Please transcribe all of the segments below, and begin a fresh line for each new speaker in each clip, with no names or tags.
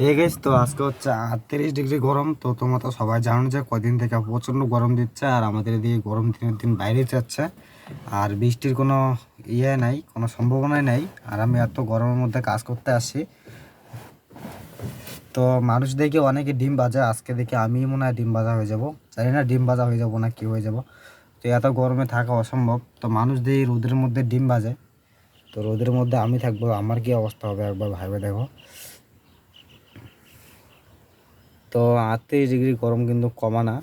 এই গাইস তো আজকে হচ্ছে 38 ডিগ্রি গরম। তো তোমরা তো সবাই জানো যে কদিন থেকে প্রচণ্ড গরম দিচ্ছে, আর আমাদের এদিকে গরম দিনের দিন বাইরে যাচ্ছে, আর বৃষ্টির কোনো নাই, কোনো সম্ভাবনাই নাই। আর আমি এত গরমের মধ্যে কাজ করতে আসি, তো মানুষ দেখে অনেকে ডিম ভাজা, আজকে দেখে আমি মনে হয় ডিম ভাজা হয়ে যাব। জানি না ডিম ভাজা হয়ে যাব না কি হয়ে যাব। তো এত গরমে থাকা অসম্ভব। তো মানুষ দিয়ে রোদের মধ্যে ডিম ভাজে, তো রোদের মধ্যে আমি থাকবো, আমার কি অবস্থা হবে একবার ভাবে দেখো। তো 38 ডিগ্রি গরম কিন্তু কমা না।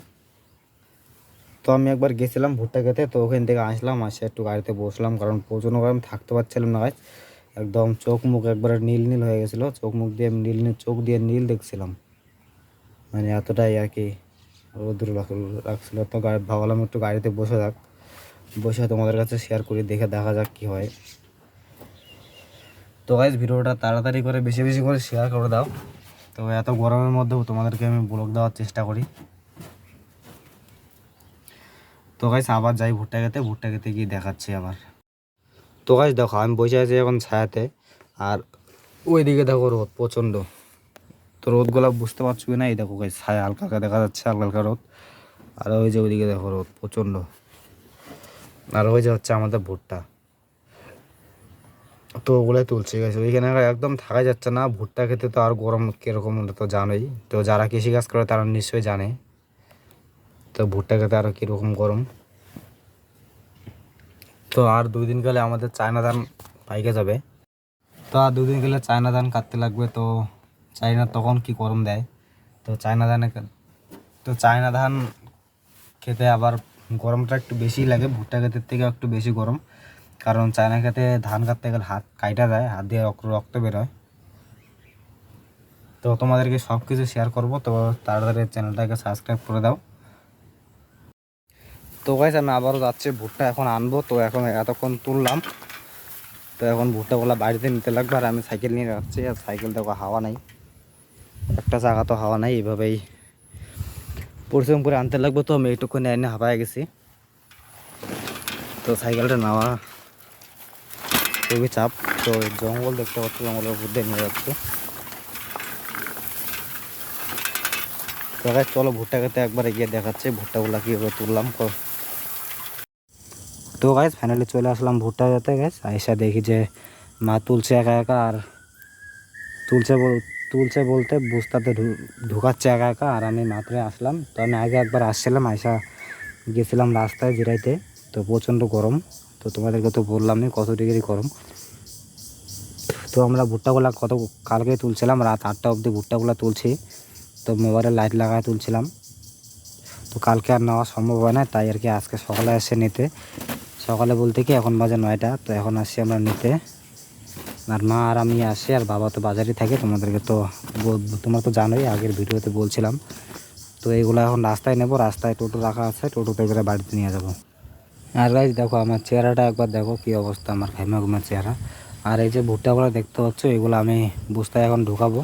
তো আমি একবার গেছিলাম ভুট্টা খেতে, তো ওখান থেকে আসলাম, আসে একটু গাড়িতে বসলাম, কারণ প্রচণ্ড গরম থাকতে পারছিলাম না গাছ। একদম চোখ মুখ একবারে নীল নীল হয়ে গেছিলো, চোখ মুখ দিয়ে নীল নীল, চোখ দিয়ে নীল দেখছিলাম, মানে এতটাই আর কি রোদ্র লাগছিলো। তো ভাবলাম একটু গাড়িতে বসে থাক, বসে তোমাদের কাছে শেয়ার করি, দেখা যাক কী হয়। তো গাইজ ভিডিওটা তাড়াতাড়ি করে বেশি বেশি করে শেয়ার করে দাও। তো এত গরমের মধ্যেও তোমাদেরকে আমি ব্লগ দেওয়ার চেষ্টা করি। তো গাইজ আবার যাই ভুট্টা খেতে গিয়ে দেখাচ্ছি আবার। তো গাইজ দেখো আমি বসে আছি এখন ছায়াতে, আর ওইদিকে দেখো রোদ প্রচণ্ড। তো রোদগুলো বুঝতে পারছো কি না, এই দেখো গাইজ ছায়া হালকা হালকা দেখা যাচ্ছে, হালকা হালকা রোদ। আর ওই যে ওইদিকে দেখো রোদ প্রচণ্ড। আর ওই যে হচ্ছে আমাদের ভুট্টা, তো ওগুলোই তুলছে গেছে ওইখানে। একদম থাকা যাচ্ছে না ভুট্টা খেতে। তো আর গরম কীরকম তো জানোই, তো যারা কৃষিকাজ করে তারা নিশ্চয়ই জানে। তো ভুট্টা খেতে আরও কীরকম গরম। তো আর 2 দিন গেলে আমাদের চায়না ধান পাইকে যাবে। তো আর 2 দিন গেলে চায়না ধান কাটতে লাগবে। তো চায়না তখন কি গরম দেয়। তো চায়না ধান খেতে আবার গরমটা একটু বেশি লাগে, ভুট্টা ক্ষেতের থেকে একটু বেশি গরম। কারণ চায়না খেতে ধান কাটতে গেলে হাত কাইটা যায়, হাত দিয়ে রক্ত বেরোয়। তো তোমাদেরকে সব কিছু শেয়ার করবো, তো তাড়াতাড়ি চ্যানেলটাকে সাবস্ক্রাইব করে দাও। তো গাইস আমি আবারও যাচ্ছি ভুট্টা এখন আনবো। তো এখন এতক্ষণ তুললাম, তো এখন ভুট্টাগুলো বাড়িতে নিতে লাগবে। আর আমি সাইকেল নিয়ে যাচ্ছি, আর সাইকেল দেখো হাওয়া নাই, একটা জায়গা তো হাওয়া নাই, এইভাবেই পরিশ্রম করে আনতে লাগবে। তো আমি এইটুকুনি এনে হাঁপায় গেছি, তো সাইকেলটা নেওয়া খুবই চাপ। তো জঙ্গল দেখতে পাচ্ছি, জঙ্গলের মধ্যে নিয়ে যাচ্ছে। তো গাইস চলো ভুট্টা খেতে একবারে গিয়ে দেখাচ্ছে ভুট্টাগুলা কীভাবে তুললাম। তো গাইস ফাইনালি চলে আসলাম ভুট্টা খেতে। গাইস আইসা দেখি যে মা তুলছে একা একা, আর তুলছে তুলছে বলতে বস্তাতে ঢুকাচ্ছে একা একা, আর আমি মাত্র আসলাম। তো আমি আগে একবার আসছিলাম, আইসা গেছিলাম রাস্তায় জিরাইতে। তো প্রচণ্ড গরম, তো তোমাদেরকে তো বললাম না কত ডিগ্রি গরম। তো আমরা ভুট্টাগুলা কালকে তুলছিলাম, রাত 8টা অবধি ভুট্টাগুলা তুলছি। তো মোবাইলে লাইট লাগায় তুলছিলাম। তো কালকে আর নেওয়া সম্ভব হয় না, তাই আর কি আজকে সকালে এসে নিতে। সকালে বলতে কি এখন বাজে 9টা, তো এখন আসছি আমরা নিতে। আর মা আর আমি আসি, আর বাবা তো বাজারে থাকে, তোমাদেরকে তো তোমরা তো জানোই, আগের ভিডিওতে বলছিলাম। তো এইগুলো এখন রাস্তায় নেব, রাস্তায় টোটো রাখা আছে, টোটোতে করে বাড়িতে নিয়ে যাব। আর গাইজ দেখো আমার চেহারাটা একবার দেখো কী অবস্থা, আমার ঘামা ঘুমের চেহারা। আর এই যে ভুট্টাগুলো দেখতে পাচ্ছ, এগুলো আমি বস্তায় এখন ঢুকাবো।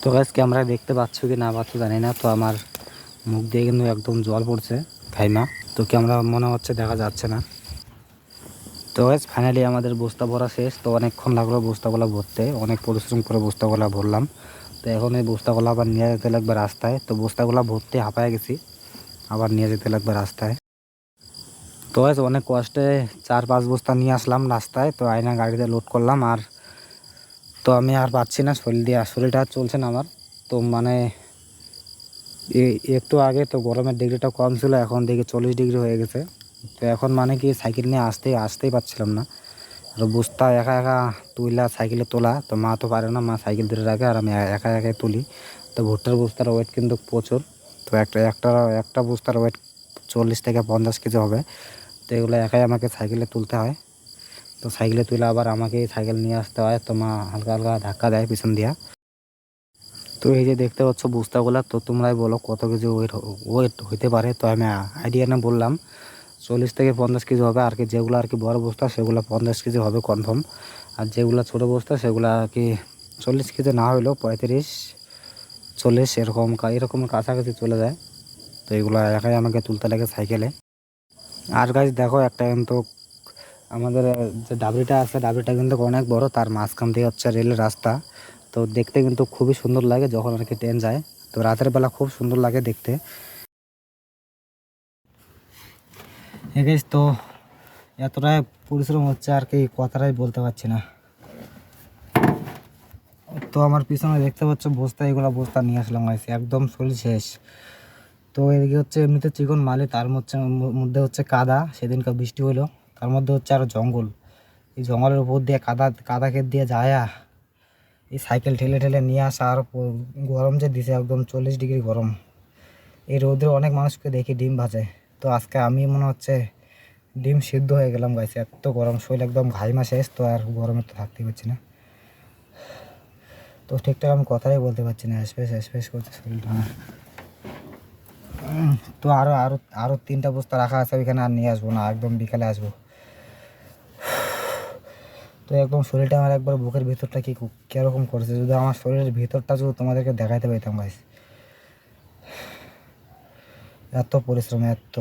তো গাইজ ক্যামেরায় দেখতে পাচ্ছ কি না পাচ্ছ জানি না, তো আমার মুখ দিয়ে কিন্তু একদম জল পড়ছে ঘাইমা। তো ক্যামেরা মনে হচ্ছে দেখা যাচ্ছে না। তো গাইজ ফাইনালি আমাদের বস্তা ভরা শেষ। তো অনেকক্ষণ লাগলো বস্তাগুলো ভরতে, অনেক পরিশ্রম করে বস্তাগুলো ভরলাম। তো এখন এই বস্তাগুলো আবার নিয়ে যেতে লাগবে রাস্তায়। তো বস্তাগুলো ভরতে হাঁপায় গেছি, আবার নিয়ে যেতে লাগবে রাস্তায়। তো গাইজ অনেক কষ্টে 4-5 বস্তা নিয়ে আসলাম রাস্তায়। তো আয়না গাড়িতে লোড করলাম, আর তো আমি আর পাচ্ছি না, শরীরটা আর চলছে না আমার। তো মানে একটু আগে তো গরমের ডিগ্রিটা কম ছিল, এখন দেখি 40 ডিগ্রি হয়ে গেছে। তো এখন মানে কি সাইকেল নিয়ে আসতেই পারছিলাম না। আর বস্তা একা একা তুইলা সাইকেলে তোলা, তো মা তো পারে না, মা সাইকেল ধরে রাখে, আর আমি একা একাই তুলি। তো ভুট্টার বস্তার ওয়েট কিন্তু প্রচুর। তো একটা বস্তার ওয়েট 40 থেকে 50 কেজি হবে। তো এগুলো একাই আমাকে সাইকেলে তুলতে হয়। তো সাইকেলে তুলে আবার আমাকেই সাইকেল নিয়ে আসতে হয়। তো মা হালকা হালকা ধাক্কা দেয় পিছন দিয়া। তো এই যে দেখতে পাচ্ছ বস্তাগুলা, তো তোমরাই বলো কত কেজি ওয়েট হইতে পারে। তো আমি আইডিয়া না বললাম 40 থেকে 50 কেজি হবে। আর কি যেগুলো আর কি বড় বস্তা সেগুলো 50 কেজি হবে কনফার্ম। আর যেগুলো ছোটো বস্তা সেগুলো আর কি 40 কেজি না হইলেও 35-40 এরকম কাছাকাছি চলে যায়। তো এগুলো একাই আমাকে তুলতে লাগে সাইকেলে। আর গাছ দেখো একটা কিন্তু আমাদের যে ডাবরিটা আছে, ডাবরিটা কিন্তু অনেক বড়, তার মাঝখান থেকে হচ্ছে রেলের রাস্তা। তো দেখতে কিন্তু খুবই সুন্দর লাগে যখন আর কি ট্রেন যায়। তো রাতের বেলা খুব সুন্দর লাগে দেখতে। তো এতটাই পরিশ্রম হচ্ছে আর কি কথাটাই বলতে পারছি না। তো আমার পিছনে দেখতে পাচ্ছ বস্তা, এগুলো বস্তা নিয়ে আসলাম গাইস, একদম শরীর শেষ। তো এদিকে হচ্ছে এমনিতে চিকন মালি, তার মধ্যে হচ্ছে কাদা, সেদিনকার বৃষ্টি হলো, তার মধ্যে হচ্ছে আরও জঙ্গল। এই জঙ্গলের উপর দিয়ে কাদা ক্ষেত দিয়ে যায়, এই সাইকেল ঠেলে ঠেলে নিয়ে আসা। আর গরম যে দিছে, একদম 40 ডিগ্রি গরম। এই রোদে অনেক মানুষকে দেখি ডিম ভাজে, তো আজকে আমি মনে হচ্ছে ডিম সিদ্ধ হয়ে গেলাম গাইছে, এত গরম, শরীর একদম ঘাইমা শেষ। তো আর গরমে তো থাকতে পারছি না, তো ঠিকঠাক আমি কথাই বলতে পারছি না, স্পেস করতে শরীরটা। তো আরও আরও আরও 3টা বস্তা রাখা আছে ওইখানে, আর নিয়ে আসবো না, একদম বিকালে আসবো। তো একদম শরীরটা আমার একবার বুকের ভিতরটা কীরকম করেছে, যদি আমার শরীরের ভিতরটা যদি তোমাদেরকে দেখাইতে পারতাম গাইস, এত পরিশ্রম, এত।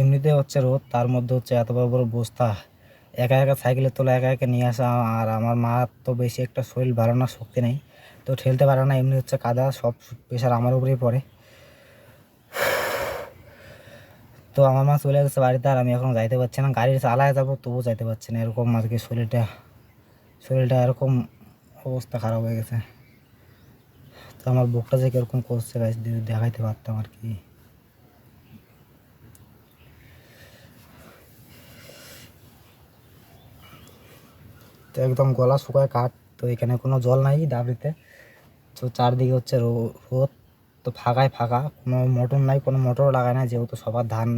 এমনিতে হচ্ছে রোদ, তার মধ্যে হচ্ছে এত বড় বড় বস্তা একা একা সাইকেলের তোলা, একা একা নিয়ে আসা। আর আমার মা তো বেশি একটা শরীর বাড়ানোর শক্তি নেই, তো ঠেলতে পারে না, এমনি হচ্ছে কাদা, সব প্রেশার আমার উপরেই পড়ে। তো আমার মা চলে গেছে বাড়িতে, আর আমি এখন যাইতে পারছি না, গাড়ি চালায় যাবো তবুও যাইতে পারছি না, এরকম আর কি শরীরটা এরকম অবস্থা খারাপ হয়ে গেছে। তো আমার বুকটা যে কীরকম করছে গাইস, যদি দেখাইতে পারতাম আর কি। তো একদম গলা শুকায় কাঠ। তো এখানে কোনো জল নাই ডাবরিতে, তো চারদিকে হচ্ছে রোদ, তো ফাঁকা, কোনো মোটর নাই, কোনো মোটরও লাগায় না, যেহেতু সবার ধান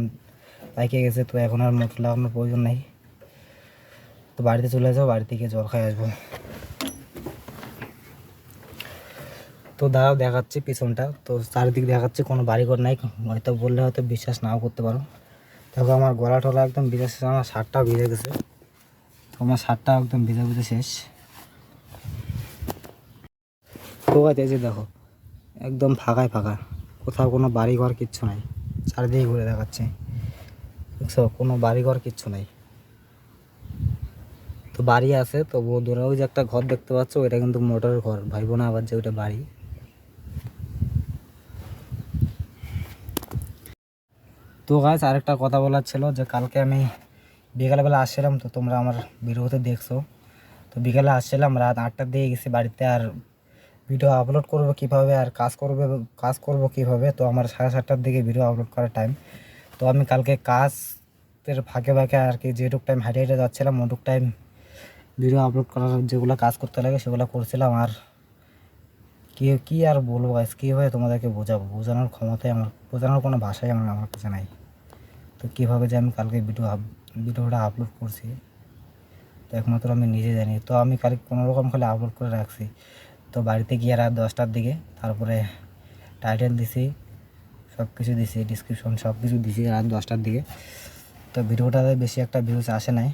পাইকে গেছে। তো এখন আর মোটর লাগানোর প্রয়োজন নেই। তো বাড়িতে চলে যাবো, বাড়ি থেকে জল খাই আসবো। তো দাঁড়াও দেখাচ্ছি পিছনটা, তো চারিদিক দেখাচ্ছি, কোনো বাড়িঘর নাই, হয়তো বললে হয়তো বিশ্বাস নাও করতে পারো। দেখো আমার গলা টলা একদম ভিজে শেষ, আমার শার্টটাও ভিজে গেছে, তো আমার শার্টটা একদম ভিজে শেষ। তো এই যে দেখো একদম ফাঁকা, কোথাও কোনো বাড়িঘর কিচ্ছু নাই, চারিদিকে ঘুরে দেখাচ্ছে, দেখছো কোনো বাড়িঘর কিচ্ছু নাই। তো বাড়ি আছে, তো দূরে ওই যে একটা ঘর দেখতে পাচ্ছ, ওইটা কিন্তু মোটরের ঘর, ভাইবো না আবার যে ওইটা বাড়ি। তো গাইস আরেকটা কথা বলার ছিল, যে কালকে আমি বিকালবেলা আসছিলাম, তো তোমরা আমার ভিডিওতে দেখছো। তো বিকালে আসছিলাম, রাত 8টার দিকে গেছি বাড়িতে, আর ভিডিও আপলোড করবো কীভাবে, আর কাজ করবো কীভাবে, তো আমার 7:30টার দিকে ভিডিও আপলোড করার টাইম। তো আমি কালকে কাজের ফাঁকে আর কি যেটুক টাইম হাঁটে যাচ্ছিলাম, ওটুক টাইম ভিডিও আপলোড করার যেগুলো কাজ করতে লাগে সেগুলো করছিলাম। আর কি আর বলবো গাইস, কীভাবে তোমাদেরকে বোঝানোর ক্ষমতাই আমার, বোঝানোর কোনো ভাষাই আমার কাছে নাই। তো কীভাবে যে আমি কালকে ভিডিওটা আপলোড করছি, তো একমাত্র আমি নিজে জানি। তো আমি কালকে কোনোরকম খালি আপলোড করে রাখছি। তো বাড়িতে গিয়ে রাত 10টার দিকে, তারপরে টাইটেল দিছি, সব কিছু দিছি, ডিসক্রিপশন সব কিছু দিছি রাত 10টার দিকে। তো ভিডিওটাতে বেশি একটা ভিউজ আসে নাই,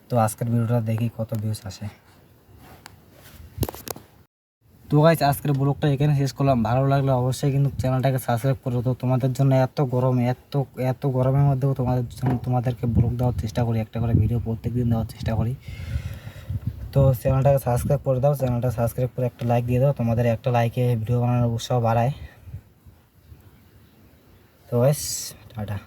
তো আজকের ভিডিওটা দেখি কত ভিউজ আসে। তো গাইস আজকের ব্লগটা এখানে শেষ করলাম, ভালো লাগলে অবশ্যই কিন্তু চ্যানেলটাকে সাবস্ক্রাইব করো। তো তোমাদের জন্য এত গরমের মধ্যেও তোমাদেরকে ব্লগ দেওয়ার চেষ্টা করি, একটা করে ভিডিও প্রত্যেকদিন দেওয়ার চেষ্টা করি। তো চ্যানেলটাকে সাবস্ক্রাইব করে দাও, চ্যানেলটা সাবস্ক্রাইব করে একটা লাইক দিয়ে দাও, তোমাদের একটা লাইকে ভিডিও বানানোর উৎসাহ বাড়ায়। তো গাইস টাটা।